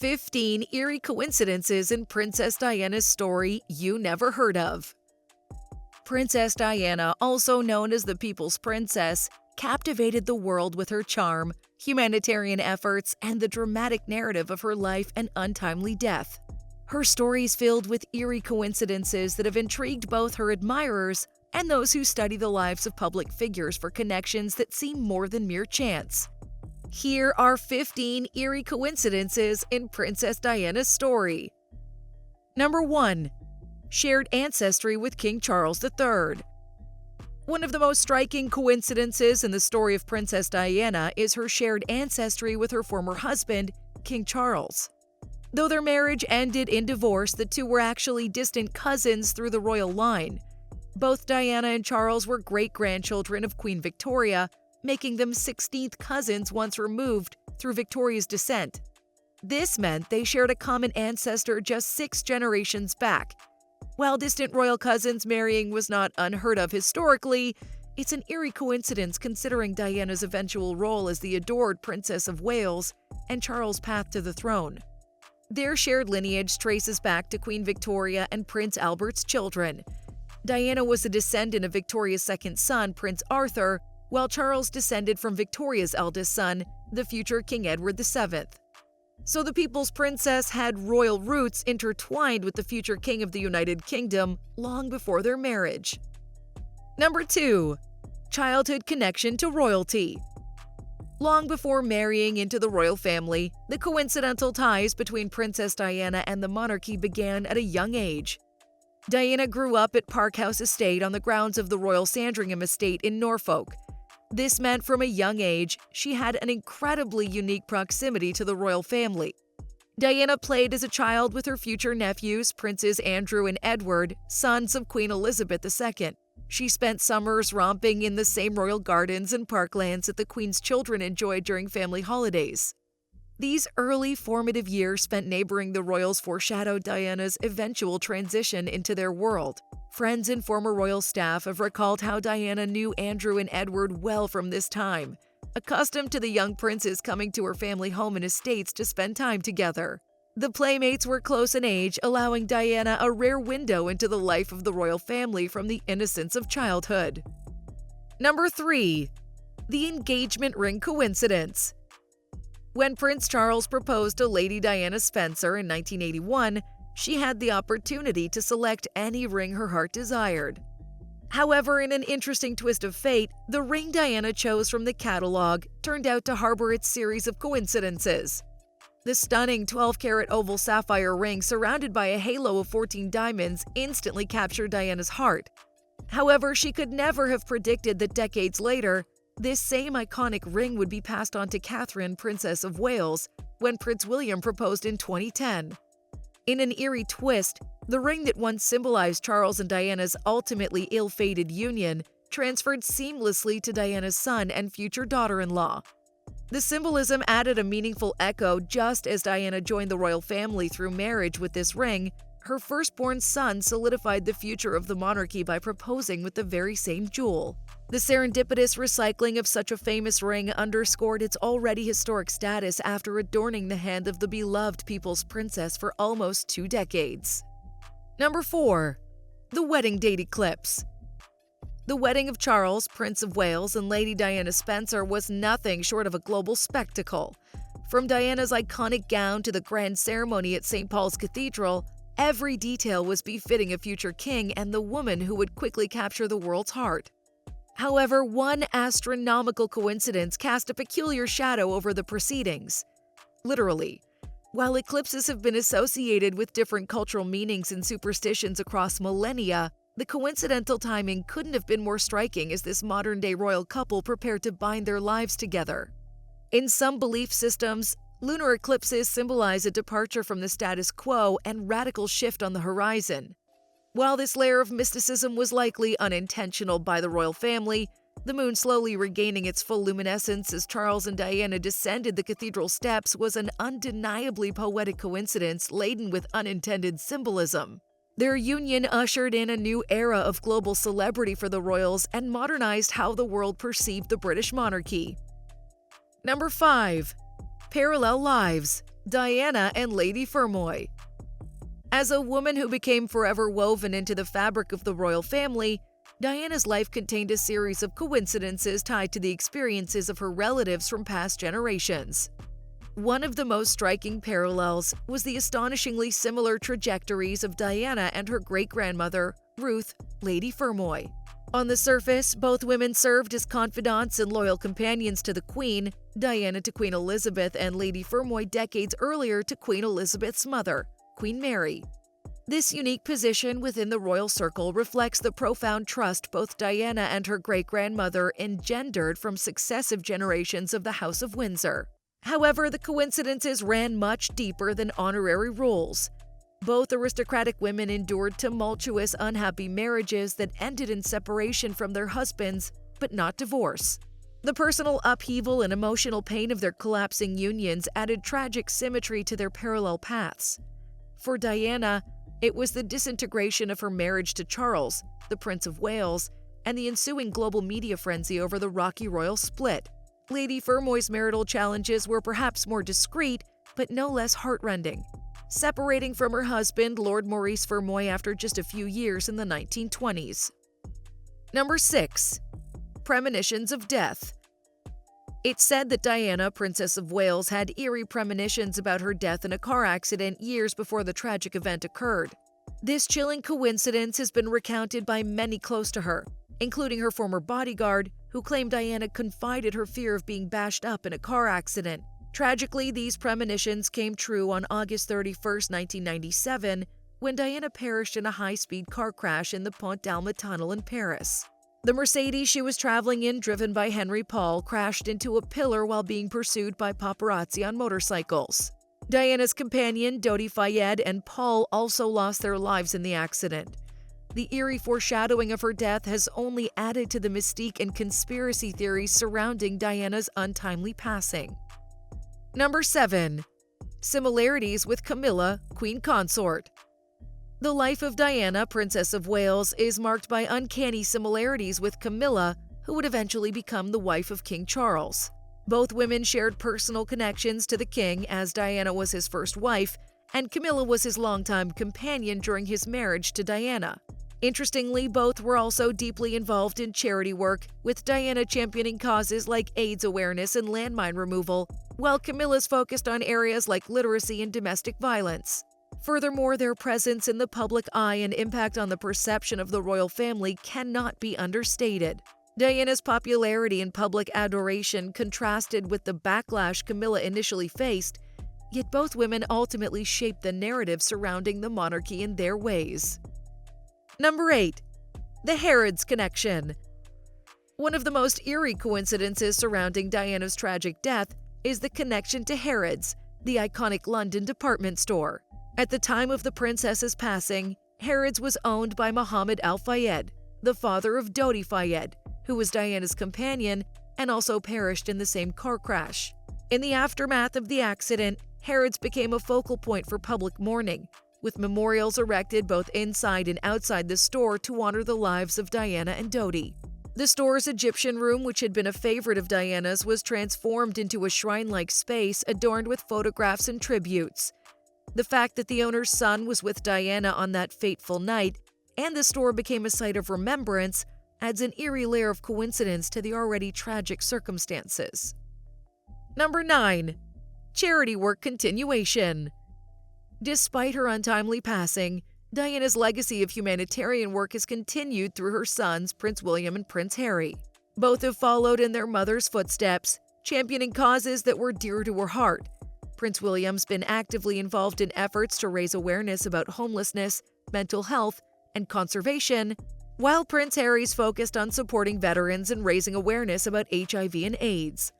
15 eerie coincidences in Princess Diana's story you never heard of. Princess Diana, also known as the People's Princess, captivated the world with her charm, humanitarian efforts, and the dramatic narrative of her life and untimely death. Her story is filled with eerie coincidences that have intrigued both her admirers and those who study the lives of public figures for connections that seem more than mere chance. Here are 15 eerie coincidences in Princess Diana's story. Number 1. Shared ancestry with King Charles III. One of the most striking coincidences in the story of Princess Diana is her shared ancestry with her former husband, King Charles. Though their marriage ended in divorce, the two were actually distant cousins through the royal line. Both Diana and Charles were great-grandchildren of Queen Victoria, making them 16th cousins once removed through Victoria's descent. This meant they shared a common ancestor just 6 generations back. While distant royal cousins marrying was not unheard of historically, it's an eerie coincidence considering Diana's eventual role as the adored Princess of Wales and Charles' path to the throne. Their shared lineage traces back to Queen Victoria and Prince Albert's children. Diana was a descendant of Victoria's second son, Prince Arthur, while Charles descended from Victoria's eldest son, the future King Edward VII. So the People's Princess had royal roots intertwined with the future King of the United Kingdom long before their marriage. Number 2. Childhood connection to royalty. Long before marrying into the royal family, the coincidental ties between Princess Diana and the monarchy began at a young age. Diana grew up at Park House Estate on the grounds of the Royal Sandringham Estate in Norfolk. This meant from a young age, she had an incredibly unique proximity to the royal family. Diana played as a child with her future nephews, Princes Andrew and Edward, sons of Queen Elizabeth II. She spent summers romping in the same royal gardens and parklands that the Queen's children enjoyed during family holidays. These early formative years spent neighboring the royals foreshadowed Diana's eventual transition into their world. Friends and former royal staff have recalled how Diana knew Andrew and Edward well from this time, accustomed to the young princes coming to her family home and estates to spend time together. The playmates were close in age, allowing Diana a rare window into the life of the royal family from the innocence of childhood. Number 3. The engagement ring coincidence. When Prince Charles proposed to Lady Diana Spencer in 1981, she had the opportunity to select any ring her heart desired. However, in an interesting twist of fate, the ring Diana chose from the catalog turned out to harbor its series of coincidences. The stunning 12-carat oval sapphire ring surrounded by a halo of 14 diamonds instantly captured Diana's heart. However, she could never have predicted that decades later, this same iconic ring would be passed on to Catherine, Princess of Wales, when Prince William proposed in 2010. In an eerie twist, the ring that once symbolized Charles and Diana's ultimately ill-fated union transferred seamlessly to Diana's son and future daughter-in-law. The symbolism added a meaningful echo just as Diana joined the royal family through marriage with this ring. Her firstborn son solidified the future of the monarchy by proposing with the very same jewel. The serendipitous recycling of such a famous ring underscored its already historic status after adorning the hand of the beloved People's Princess for almost 2 decades. Number 4. The wedding date eclipse. The wedding of Charles, Prince of Wales, and Lady Diana Spencer was nothing short of a global spectacle. From Diana's iconic gown to the grand ceremony at St. Paul's Cathedral, every detail was befitting a future king and the woman who would quickly capture the world's heart. However, one astronomical coincidence cast a peculiar shadow over the proceedings. Literally. While eclipses have been associated with different cultural meanings and superstitions across millennia, the coincidental timing couldn't have been more striking as this modern-day royal couple prepared to bind their lives together. In some belief systems, lunar eclipses symbolize a departure from the status quo and radical shift on the horizon. While this layer of mysticism was likely unintentional by the royal family, the moon slowly regaining its full luminescence as Charles and Diana descended the cathedral steps was an undeniably poetic coincidence laden with unintended symbolism. Their union ushered in a new era of global celebrity for the royals and modernized how the world perceived the British monarchy. Number 5. Parallel lives. Diana and Lady Fermoy. As a woman who became forever woven into the fabric of the royal family, Diana's life contained a series of coincidences tied to the experiences of her relatives from past generations. One of the most striking parallels was the astonishingly similar trajectories of Diana and her great-grandmother, Ruth, Lady Fermoy. On the surface, both women served as confidants and loyal companions to the Queen, Diana to Queen Elizabeth and Lady Fermoy decades earlier to Queen Elizabeth's mother, Queen Mary. This unique position within the royal circle reflects the profound trust both Diana and her great-grandmother engendered from successive generations of the House of Windsor. However, the coincidences ran much deeper than honorary roles. Both aristocratic women endured tumultuous, unhappy marriages that ended in separation from their husbands, but not divorce. The personal upheaval and emotional pain of their collapsing unions added tragic symmetry to their parallel paths. For Diana, it was the disintegration of her marriage to Charles, the Prince of Wales, and the ensuing global media frenzy over the rocky royal split. Lady Fermoy's marital challenges were perhaps more discreet, but no less heartrending, separating from her husband, Lord Maurice Fermoy, after just a few years in the 1920s. Number 6. Premonitions of death. It's said that Diana, Princess of Wales, had eerie premonitions about her death in a car accident years before the tragic event occurred. This chilling coincidence has been recounted by many close to her, including her former bodyguard, who claimed Diana confided her fear of being bashed up in a car accident. Tragically, these premonitions came true on August 31, 1997, when Diana perished in a high-speed car crash in the Pont d'Alma tunnel in Paris. The Mercedes she was traveling in, driven by Henry Paul, crashed into a pillar while being pursued by paparazzi on motorcycles. Diana's companion, Dodi Fayed, and Paul also lost their lives in the accident. The eerie foreshadowing of her death has only added to the mystique and conspiracy theories surrounding Diana's untimely passing. Number 7. Similarities with Camila, Queen Consort. The life of Diana, Princess of Wales, is marked by uncanny similarities with Camilla, who would eventually become the wife of King Charles. Both women shared personal connections to the king, as Diana was his first wife, and Camilla was his longtime companion during his marriage to Diana. Interestingly, both were also deeply involved in charity work, with Diana championing causes like AIDS awareness and landmine removal, while Camilla's focused on areas like literacy and domestic violence. Furthermore, their presence in the public eye and impact on the perception of the royal family cannot be understated. Diana's popularity and public adoration contrasted with the backlash Camilla initially faced, yet both women ultimately shaped the narrative surrounding the monarchy in their ways. Number 8. The Harrods Connection. One of the most eerie coincidences surrounding Diana's tragic death is the connection to Harrods, the iconic London department store. At the time of the princess's passing, Harrods was owned by Mohammed Al Fayed, the father of Dodi Fayed, who was Diana's companion and also perished in the same car crash. In the aftermath of the accident, Harrods became a focal point for public mourning, with memorials erected both inside and outside the store to honor the lives of Diana and Dodi. The store's Egyptian room, which had been a favorite of Diana's, was transformed into a shrine-like space adorned with photographs and tributes. The fact that the owner's son was with Diana on that fateful night, and the store became a site of remembrance, adds an eerie layer of coincidence to the already tragic circumstances. Number 9. Charity work continuation. Despite her untimely passing, Diana's legacy of humanitarian work has continued through her sons, Prince William and Prince Harry. Both have followed in their mother's footsteps, championing causes that were dear to her heart. Prince William's been actively involved in efforts to raise awareness about homelessness, mental health, and conservation, while Prince Harry's focused on supporting veterans and raising awareness about HIV and AIDS.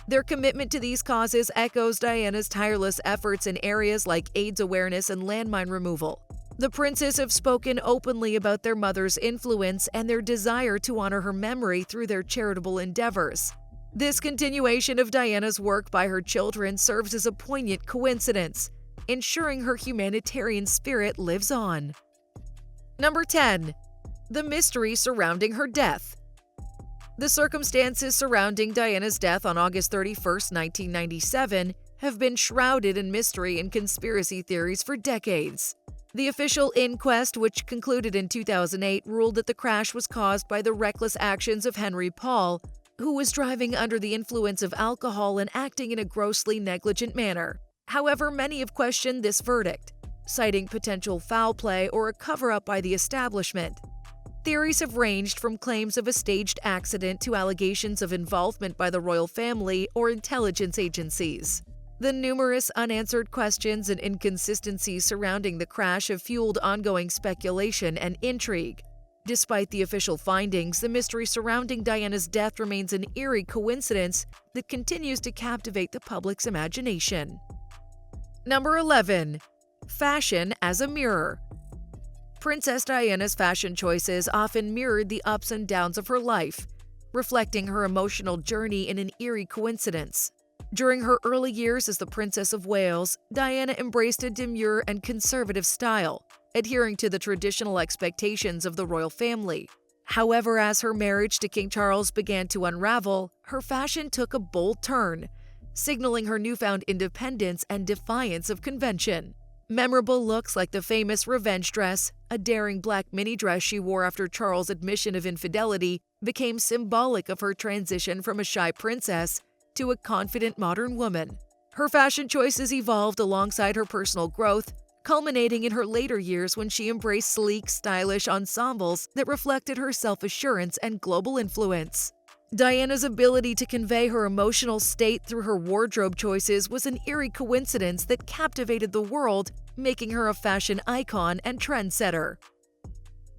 Their commitment to these causes echoes Diana's tireless efforts in areas like AIDS awareness and landmine removal. The princes have spoken openly about their mother's influence and their desire to honor her memory through their charitable endeavors. This continuation of Diana's work by her children serves as a poignant coincidence, ensuring her humanitarian spirit lives on. Number 10. The mystery surrounding her death. The circumstances surrounding Diana's death on August 31, 1997, have been shrouded in mystery and conspiracy theories for decades. The official inquest, which concluded in 2008, ruled that the crash was caused by the reckless actions of Henry Paul, who was driving under the influence of alcohol and acting in a grossly negligent manner. However, many have questioned this verdict, citing potential foul play or a cover-up by the establishment. Theories have ranged from claims of a staged accident to allegations of involvement by the royal family or intelligence agencies. The numerous unanswered questions and inconsistencies surrounding the crash have fueled ongoing speculation and intrigue. Despite the official findings, the mystery surrounding Diana's death remains an eerie coincidence that continues to captivate the public's imagination. Number 11. Fashion as a mirror. Princess Diana's fashion choices often mirrored the ups and downs of her life, reflecting her emotional journey in an eerie coincidence. During her early years as the Princess of Wales, Diana embraced a demure and conservative style, adhering to the traditional expectations of the royal family. However, as her marriage to King Charles began to unravel, her fashion took a bold turn, signaling her newfound independence and defiance of convention. Memorable looks like the famous revenge dress, a daring black mini dress she wore after Charles' admission of infidelity, became symbolic of her transition from a shy princess to a confident modern woman. Her fashion choices evolved alongside her personal growth, culminating in her later years when she embraced sleek, stylish ensembles that reflected her self-assurance and global influence. Diana's ability to convey her emotional state through her wardrobe choices was an eerie coincidence that captivated the world, making her a fashion icon and trendsetter.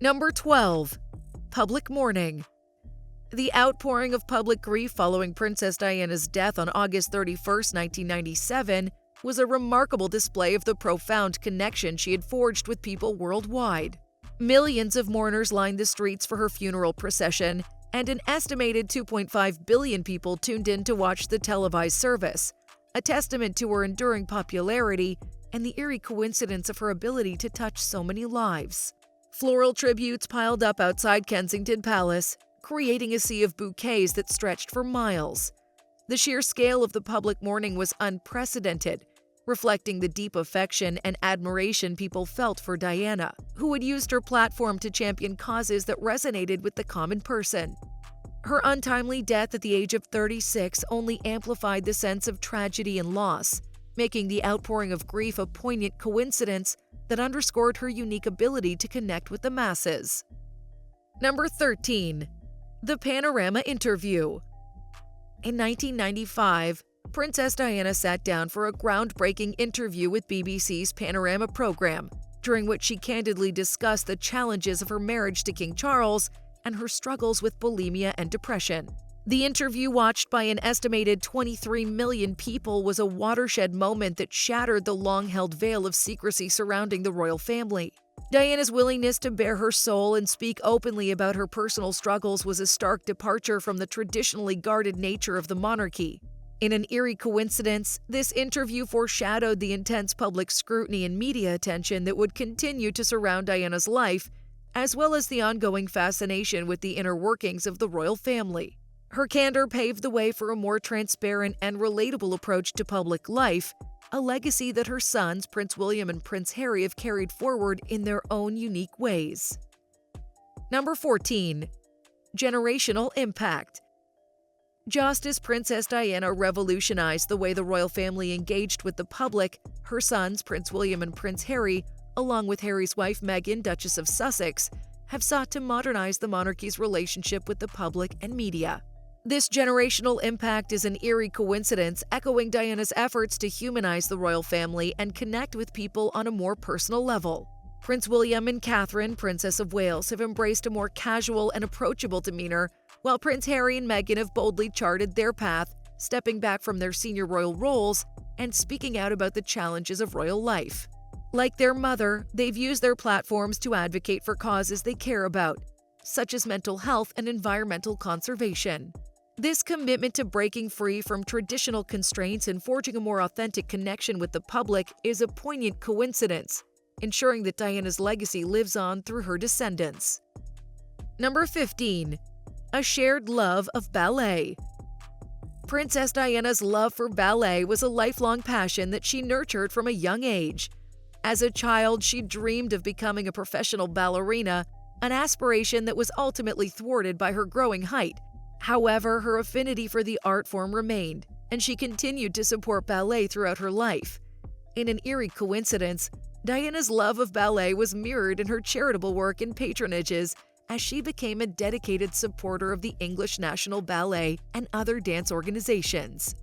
Number 12. Public mourning. The outpouring of public grief following Princess Diana's death on August 31, 1997, was a remarkable display of the profound connection she had forged with people worldwide. Millions of mourners lined the streets for her funeral procession, and an estimated 2.5 billion people tuned in to watch the televised service, a testament to her enduring popularity and the eerie coincidence of her ability to touch so many lives. Floral tributes piled up outside Kensington Palace, creating a sea of bouquets that stretched for miles. The sheer scale of the public mourning was unprecedented, reflecting the deep affection and admiration people felt for Diana, who had used her platform to champion causes that resonated with the common person. Her untimely death at the age of 36 only amplified the sense of tragedy and loss, making the outpouring of grief a poignant coincidence that underscored her unique ability to connect with the masses. Number 13. The Panorama Interview. In 1995, Princess Diana sat down for a groundbreaking interview with BBC's Panorama program, during which she candidly discussed the challenges of her marriage to King Charles and her struggles with bulimia and depression. The interview, watched by an estimated 23 million people, was a watershed moment that shattered the long-held veil of secrecy surrounding the royal family. Diana's willingness to bare her soul and speak openly about her personal struggles was a stark departure from the traditionally guarded nature of the monarchy. In an eerie coincidence, this interview foreshadowed the intense public scrutiny and media attention that would continue to surround Diana's life, as well as the ongoing fascination with the inner workings of the royal family. Her candor paved the way for a more transparent and relatable approach to public life, a legacy that her sons, Prince William and Prince Harry, have carried forward in their own unique ways. Number 14. Generational impact. Just as Princess Diana revolutionized the way the royal family engaged with the public, her sons, Prince William and Prince Harry, along with Harry's wife Meghan, Duchess of Sussex, have sought to modernize the monarchy's relationship with the public and media. This generational impact is an eerie coincidence, echoing Diana's efforts to humanize the royal family and connect with people on a more personal level. Prince William and Catherine, Princess of Wales, have embraced a more casual and approachable demeanor, while Prince Harry and Meghan have boldly charted their path, stepping back from their senior royal roles and speaking out about the challenges of royal life. Like their mother, they've used their platforms to advocate for causes they care about, such as mental health and environmental conservation. This commitment to breaking free from traditional constraints and forging a more authentic connection with the public is a poignant coincidence, ensuring that Diana's legacy lives on through her descendants. Number 15. A shared love of ballet. Princess Diana's love for ballet was a lifelong passion that she nurtured from a young age. As a child, she dreamed of becoming a professional ballerina, an aspiration that was ultimately thwarted by her growing height. However, her affinity for the art form remained, and she continued to support ballet throughout her life. In an eerie coincidence, Diana's love of ballet was mirrored in her charitable work and patronages, as she became a dedicated supporter of the English National Ballet and other dance organizations.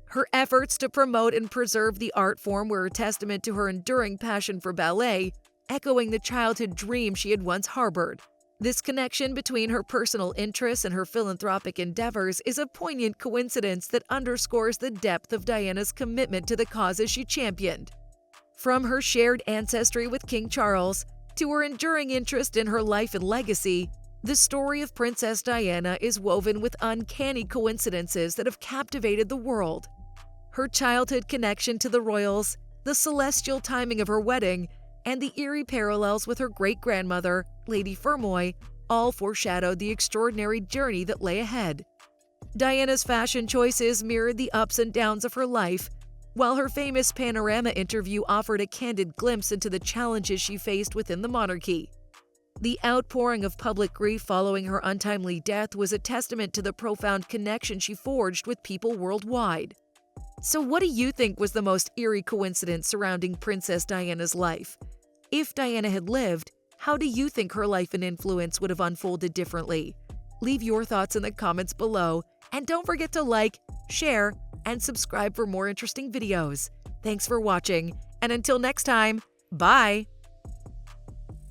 Her efforts to promote and preserve the art form were a testament to her enduring passion for ballet, echoing the childhood dream she had once harbored. This connection between her personal interests and her philanthropic endeavors is a poignant coincidence that underscores the depth of Diana's commitment to the causes she championed. From her shared ancestry with King Charles to her enduring interest in her life and legacy, the story of Princess Diana is woven with uncanny coincidences that have captivated the world. Her childhood connection to the royals, the celestial timing of her wedding, and the eerie parallels with her great-grandmother, Lady Fermoy, all foreshadowed the extraordinary journey that lay ahead. Diana's fashion choices mirrored the ups and downs of her life, while her famous Panorama Interview offered a candid glimpse into the challenges she faced within the monarchy. The outpouring of public grief following her untimely death was a testament to the profound connection she forged with people worldwide. So what do you think was the most eerie coincidence surrounding Princess Diana's life? If Diana had lived, how do you think her life and influence would have unfolded differently? Leave your thoughts in the comments below, and don't forget to like, share, and subscribe for more interesting videos. Thanks for watching, and until next time, bye!